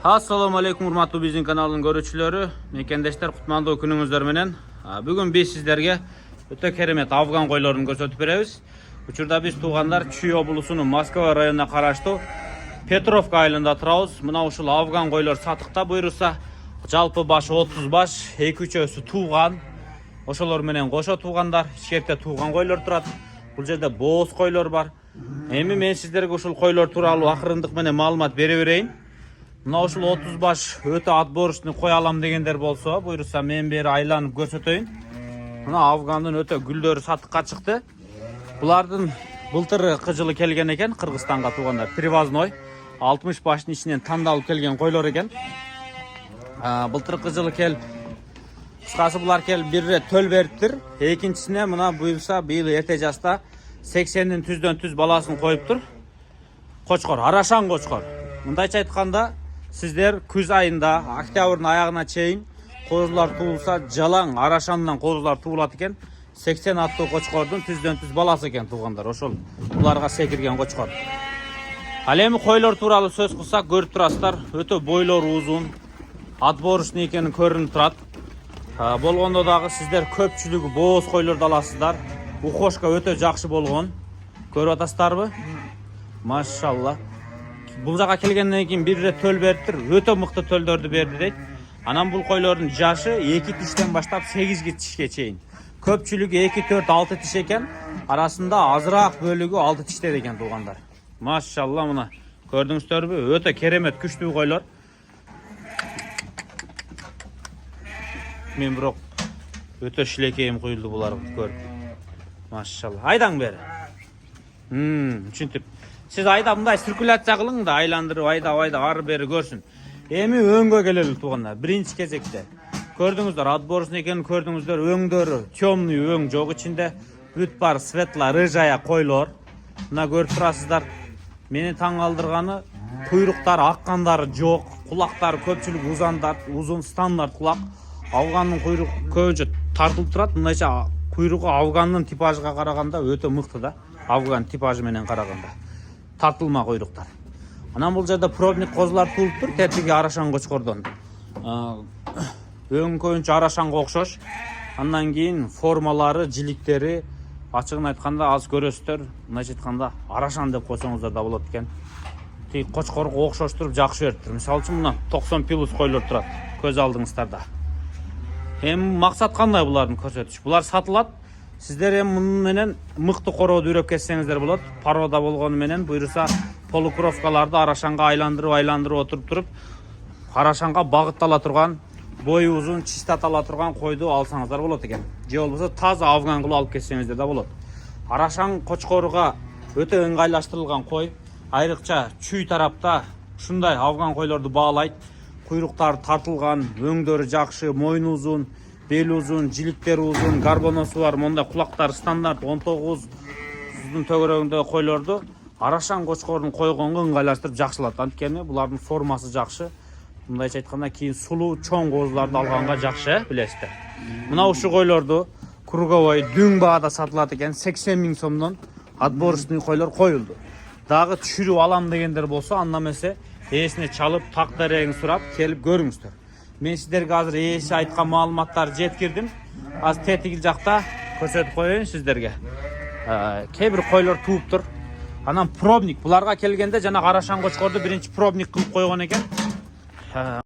Assalamu alaikum urmatlı bizim kanalının görüşçüleri. Mekendeshler kutmandуу күнүңүздөр менен. Бүгүн biz sizlerge öte keremet Afgan koylarını көрсөтүп беребиz. Учурда биз туугандар Чүй облусунун Москва районуна караштуу Петровка айылында турабыз. Мына ушул Afgan koйлор сатыкта буйруса. Жалпы баш 30 баш, 2-3өсү тууган. Ошолор менен кошо туугандар, ичкерте тууган койлор турат. Бул жерде бооз койлор бар. Эми мен сиздерге ушул койлор тууралуу акырындык менен маалымат бере берейин. Мына ушул 30 баш өтө отборочный кой алам дегендер болсо, буйруса мен бери айланып көрсөтөйүн. Мына Афгандын өтө гүлдөрү сатыкка чыкты. Булардын былтыркы жылы келген экен, Кыргызстанга туугандар. Привозной 60 баштын ичинен тандалып келген койлор экен. Былтыркы жылы кел кыскасы булар кел бир рет төл бериптир. Экинчисине мына буюрса быйыл эрте жашта 80дин түздөн түз баласын коюптур. Кочкор, арашан кочкор. Мындайча айтканда, сиздер күз айында, октябрдын аягына чейин козулар туулса, жалаң арашандан козулар туулат экен. 80 аттуу кочкордун түздөн түз баласы экен туугандар. Ошол буларга секирген кочкор. Ал эми койлор тууралуу сөз кылсак, көрүп турасыздар, өтө бойлору узун, отборочный экени көрүнүп турат. Болгондо дагы сиздер көпчүлүгү бооз койлорду аласыздар. Ухошка өтө жакшы болгон. Көрүп атасыздарбы? Машалла. Бул жака келгенден кийин бир рет төл бериптир. Өтө мыкты төлдөрдү берди дейт. Анан бул койлордун жашы 2 тиштен баштап 8 тишке чейин. Көпчүлүгү 2, 4, 6 тиш экен. Арасында азыраак бөлүгү 6 тиштер экен туугандар. Машалла, мына көрдүңүздөрбү? Өтө керемет күчтүү койлор. Мен бирок өтө шилекейим куюлду буларды көрүп. Машалла. Айдаң бери. Түшүнтүп. Siz ayda mындай циркуляция кылың да, айландырып айда ары бери көрсүн. Эми өңгө келели туугандар. Биринчи кезекте көрдүңүздөр, отборочный экенин көрдүңүздөр, өңдөрү темный өң жок ичинде, бүт бар светла рыжая койлор. Мына көрүп турасыздар. Мени таң калтырганы, куйруктары аккандары жок, кулактары көпчүлүк узун стандарт кулак. Афгандын куйругу көбүнчө тартылып турат. Мындайча куйругу Афгандын типажыга караганда өтө мыкты да. Афган типажы менен караганда. Тартылма куйруктар. Анан бул жерде пробник козулар туулуптур, тетиги арашан кочкордон. Өң көбүнчө арашанга окшош. Андан кийин формалары, жиликтери ачыгын айтканда аз көрөсүздөр. Мындайча айтканда арашан деп койсоңуздар да болот экен. Тиги кочкорго окшоштуруп жакшы бериптир. Мисалы үчүн мына 90 плюс койлор турат көз алдыңыздарда. Эми максат кандай булардын көрсөтүш? Булар сатылат. Сиздер эми муну менен мыкты корооду үйрөп кетсеңиздер болот. Порода болгону менен буйруса полукровкаларды арашанга айландырып отуруп туруп, арашанга багыттала турган, бою узун, чистат ала турган койду алсаңыздар болот экен. Же болбосо таза Афган кылып алып кетсеңиздер да болот. Арашан кочкоруга өтө ыңгайлаштырылган кой. Айрыкча Чүй тарапта ушундай Афган койлорду баалайт. Куйруктары тартылган, өңдөрү жакшы, мойну узун, бели узун, жиликтери узун, гарбоносу бар, монда кулактары стандарт 19 төгөрөгүндөгү койлорду арашан кочкордун койгонго ыңгайлаштырып жакшылат. Анткени булардын формасы жакшы. Мындайча айтканда кийин сулуу чоң козуларды алганга жакшы, билесиздер. Мына ушул койлорду круговой дүң баада сатылат экен, 80 000 сомдон отборочный койлор коюлду. Дагы түшүрүп алам дегендер болсо, анда эмесе ээсине чалып, так дарегин сурап келип көрүңүздөр. Мен сиздерге азыр ээси айткан маалыматтарды жеткирдим. Азыр тетиги жакта көрсөтүп коеюн сиздерге. Кээ бир койлор тууптур. Анан пробник, буларга келгенде жана арашан кочкорду биринчи пробник кылып койгон экен.